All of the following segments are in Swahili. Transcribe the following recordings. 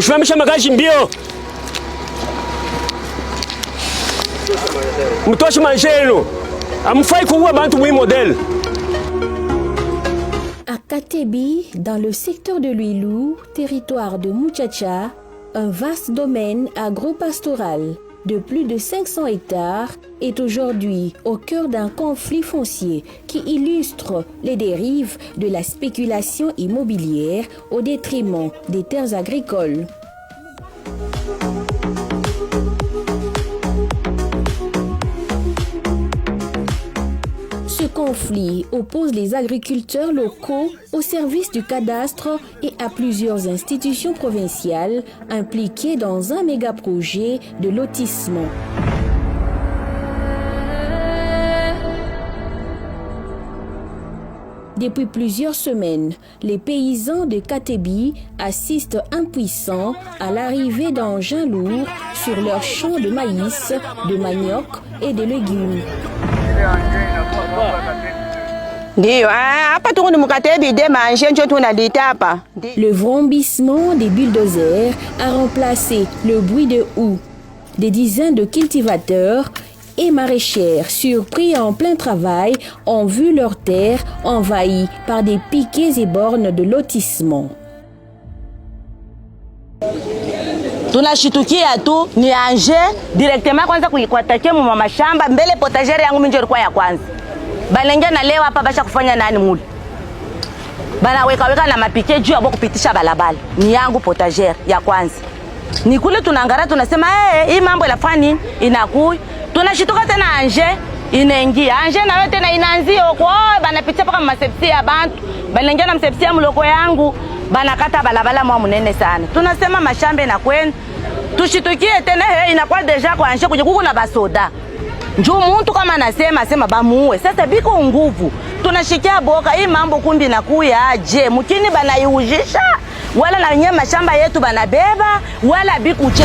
Msimamisha magaji mbio. Mtoshe manjeno. Amfai kuwa bantu mwi modèle. À Katebi, dans le secteur de Luilou, territoire de Muchacha, un vaste domaine agro-pastoral de plus de 500 hectares est aujourd'hui au cœur d'un conflit foncier qui illustre les dérives de la spéculation immobilière au détriment des terres agricoles. Ce conflit oppose les agriculteurs locaux au service du cadastre et à plusieurs institutions provinciales impliquées dans un méga-projet de lotissement. Depuis plusieurs semaines, les paysans de Katebi assistent impuissants à l'arrivée d'engins lourds sur leurs champs de maïs, de manioc et de légumes. Le vrombissement des bulldozers a remplacé le bruit de houe. Des dizaines de cultivateurs et maraîchères surpris en plein travail ont vu leurs terres envahies par des piquets et bornes de lotissement. Tunashitukia tu ni anje directement kwanza kuikwatakia mu mashamba mbele potagere yangu minjo ilikuwa ya kwanza. Balengia na leo hapa basha kufanya nani muli. Bana weka na mapike juu ya kupitisha balabala. Ni yangu potagere ya kwanza. Ni kule tunangara tunasema hii mambo ilafanya inakuwa. Tunashituka tena anje inaingia. Anje na yote na inaanzia huko banapitia paka masepsi ya bantu. Balengia na msepsi ya mloko yangu. Banakata balabala mwa munene sana. Tunasema mashamba na kwenda tushitukie tena inakuwa deja kwa anje kuje kuko na basoda. Njoo mtu kama anasema sema bamuue. Sasa biko nguvu. Tunashikia boka hii mambo kumbi nakuya aje. Mkini banaiujisha wala na nyema mashamba yetu banabeba wala bikuche.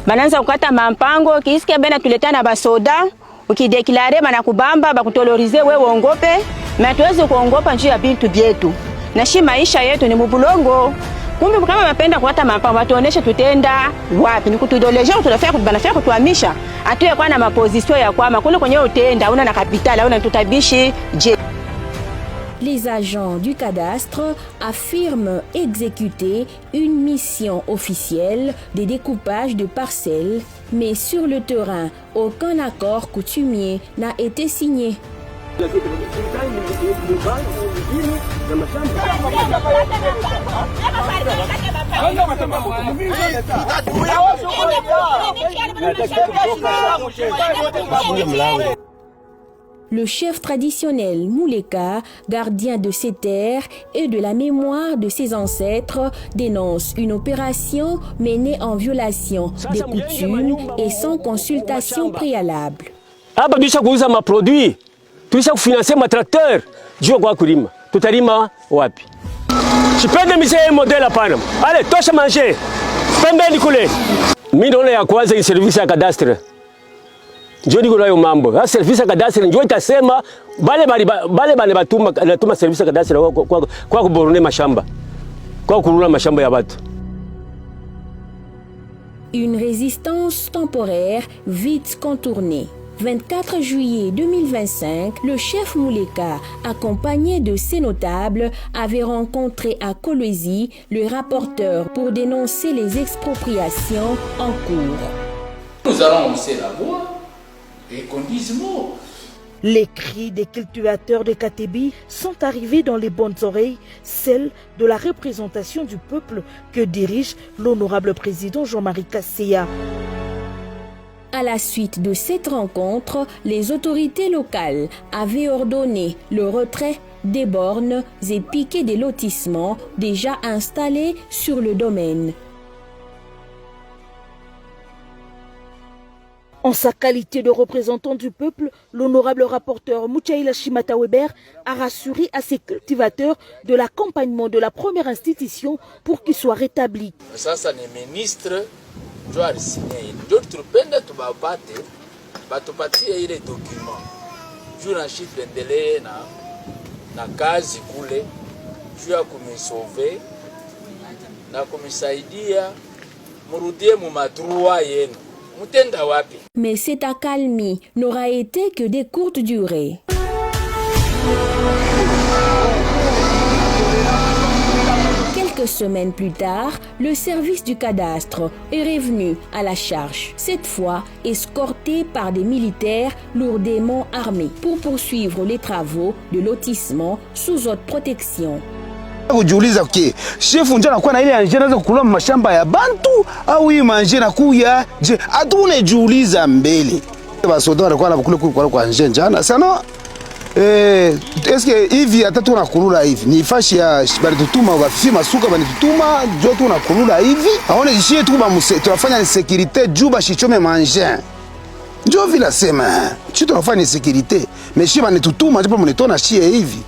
Bananza kukata mampango kiisikia bena tuletana basoda ukidekilare banakubamba bakutolorize wewe uongope na tuweze kuongopa njia ya bintu byetu. Na shi maisha yetu ni mubulongo. Kumbe kama mapenda kuata mampango watuoneshe tutenda wapi ni kutudoleje tunafanya kubanafanya kutuhamisha atuye kwa na maposition ya kwama kule kwenye utenda una na kapitali una tutabishi je. Les agents du cadastre affirment exécuter une mission officielle de découpage de parcelles, mais sur le terrain, aucun accord coutumier n'a été signé. Le chef traditionnel Mouleka, gardien de ses terres et de la mémoire de ses ancêtres, dénonce une opération menée en violation des coutumes et sans consultation préalable. Hapa bisha kuuza maproduit, tuisha kufinancer matracteur, jua kwa kulima. Tutalima wapi? Sipende misee modela pana. Allez, tosha manger. Pembeni kule. Mimi ndo ya kwanza ni service ya cadastre. Njoo niko nayo mambo. Ha service ya cadastre njoo itasema bale batuma service ya cadastre kwa kuborone mashamba. Kwa kurula mashamba ya watu. Une résistance temporaire vite contournée. 24 juillet 2025, le chef Mouleka, accompagné de ses notables, avait rencontré à Kolwezi le rapporteur pour dénoncer les expropriations en cours. Nous allons hausser la voix et qu'on dise mot. Les cris des cultivateurs de Katebi sont arrivés dans les bonnes oreilles, celles de la représentation du peuple que dirige l'honorable président Jean-Marie Kasseya. À la suite de cette rencontre, les autorités locales avaient ordonné le retrait des bornes et piquets des lotissements déjà installés sur le domaine. En sa qualité de représentant du peuple, l'honorable rapporteur Muchaila Shimata Weber a rassuré à ses cultivateurs de l'accompagnement de la première institution pour qu'il soit rétabli. Ça, c'est ministre. D'autres penda tubapate batupatie ile document juu na shit bendele na kazi kule juu ya kumisauve na kumisaidia murudie mu madrua yenu. Mutenda wapi? Mais cette accalmie n'aura été que de courte durée. Quelques semaines plus tard, le service du cadastre est revenu à la charge, cette fois escorté par des militaires lourdement armés pour poursuivre les travaux de lotissement sous haute protection. Kujiuliza chef nje anakuwa na ile anje anaweza kukula mashamba ya bantu au hii manje na kuya je atune jiuliza mbele basoda wanakuwa wanakula kwa anje njana sana eske hivi hata tunakulula hivi ni fashi ya bali tutuma bafima suka bali tutuma jo tunakulula hivi aone jishie tu tunafanya ni sécurité juba shichome manje ndio vile sema chi tunafanya ni sécurité mais shiba ni tutuma japo mnetona shie hivi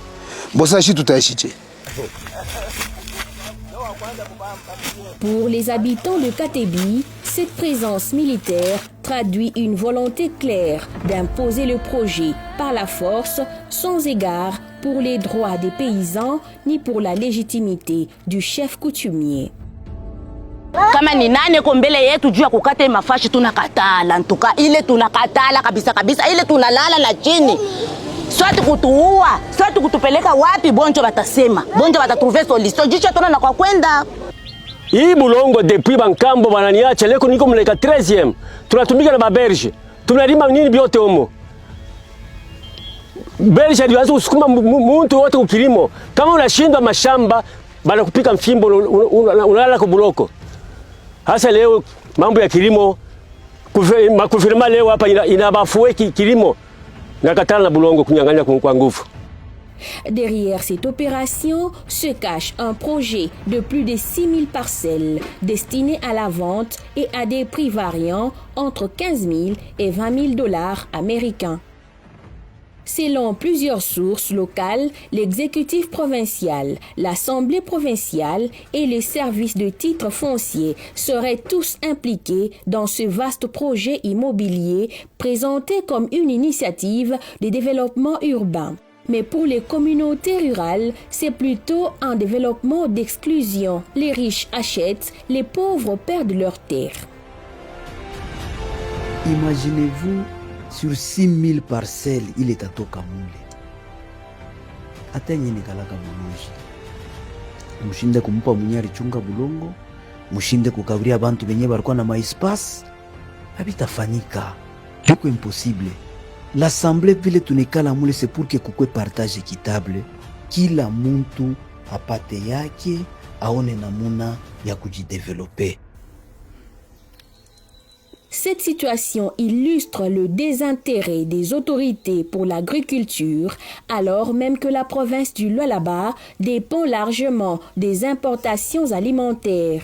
bosa shi tutaishiche. Pour les habitants de Katebi, cette présence militaire traduit une volonté claire d'imposer le projet par la force sans égard pour les droits des paysans ni pour la légitimité du chef coutumier. Kama ni nane ko mbele yetu juu ya kukata mafashi tunakatala ntuka ile tunakatala kabisa kabisa ile tunalala na chini. Swati kutuua, swati kutupeleka wapi bonjo batasema. Bonjo batatrouver solution jicho tuna na kwa kwenda. Hii Bulongo depuis bankambo bananiacha leko niko mleka 13e. Tunatumika na baberge. Tunalima nini biote humo. Berge alianza kusukuma muntu wote ukilimo. Kama unashindwa mashamba bana kupika mfimbo unalala kwa buloko. Hasa leo mambo ya kilimo makufirima leo hapa inabafue kilimo. Nakatala na Bulongo kunyang'anya kwa nguvu. Derrière cette opération se cache un projet de plus de 6000 parcelles destinées à la vente et à des prix variant entre 15 000 et 20 000 dollars américains. Selon plusieurs sources locales, l'exécutif provincial, l'Assemblée provinciale et les services de titres fonciers seraient tous impliqués dans ce vaste projet immobilier présenté comme une initiative de développement urbain. Mais pour les communautés rurales, c'est plutôt un développement d'exclusion. Les riches achètent, les pauvres perdent leurs terres. Imaginez-vous, sur 6000 parcelles, il est à Tokamule. Atenye nikalaka muluji. Mushinde kumupa munyari chunga Bulongo, mushinde kukabria bantu benye barikuwa na maespace, habitafanyika. Iko impossible. L'assemblée vile tunikala mule c'est pour que kukwe partage équitable. Kila muntu apate yake, aone namuna ya kujideveloper. Cette situation illustre le désintérêt des autorités pour l'agriculture, alors même que la province du Lualaba dépend largement des importations alimentaires.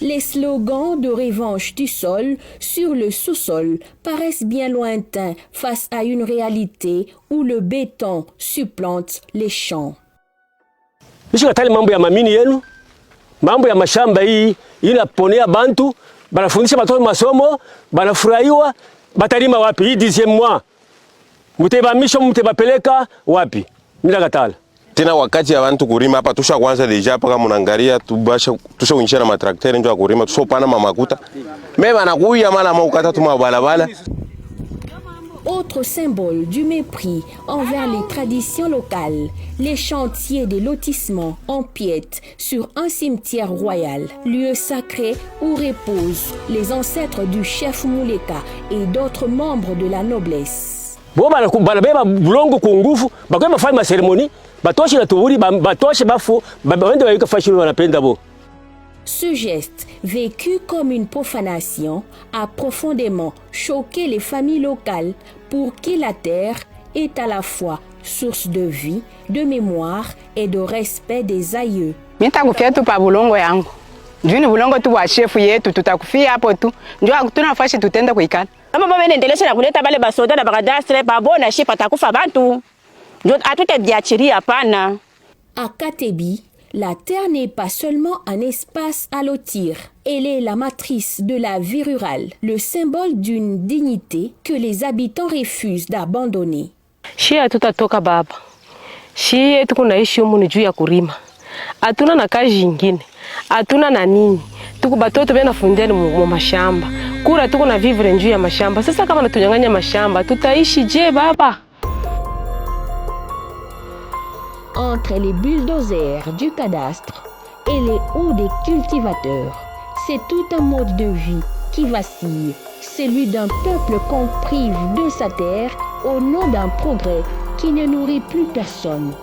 Les slogans de revanche du sol sur le sous-sol paraissent bien lointains face à une réalité où le béton supplante les champs. Mishikatali mambo ya mamini yenu, mambo ya mashamba hii inaponea bantu, banafundisha batoto masomo, banafurahiwa, batalima wapi hii 10e mois. Mutebamisha mutebapeleka wapi? Mila katala. Tena wakati ya bantu kurima hapa tusha kwanza deja paka munangaria tusha unyisha na matraktere njo kurima tusopana mamakuta. Mema nakuya mala maukata tuma balabala. Autre symbole du mépris envers les traditions locales, les chantiers des lotissements empiètent sur un cimetière royal, lieu sacré où reposent les ancêtres du chef Muleka et d'autres membres de la noblesse. Bo banabeba Bulongo kwa nguvu, bakwe bafanya cérémonie, batoshe na tuburi, batoshe bafu, babende bayika fashion wanapenda bo. Ce geste, vécu comme une profanation, a profondément choqué les familles locales pour qui la terre est à la fois source de vie, de mémoire et de respect des aïeux. Nitakufia tu pa Bulongo yangu. Juni Bulongo tu wa chef yetu tutakufia hapo tu. Ndio tunafashi tutenda kuikana. Kama baba anaendelea na kuleta bale basoda na bakadastre babona shi patakufa bantu. Ndio atutajiachiria hapana. À Katebi, la terre n'est pas seulement un espace à lotir. Elle est la matrice de la vie rurale, le symbole d'une dignité que les habitants refusent d'abandonner. Shi hatutatoka baba. Shi tunaishi humu ni juu ya kurima. Hatuna na kazi nyingine. hatuna na nini, tuko batoto bena fundeni mu mashamba kura, tuko na vivre njuu ya mashamba. Sasa kama natunyang'anya mashamba tutaishi je baba? Entre les bulldozers du cadastre et les hauts des cultivateurs, c'est tout un mode de vie qui vacille, celui d'un peuple qu'on prive de sa terre au nom d'un progrès qui ne nourrit plus personne.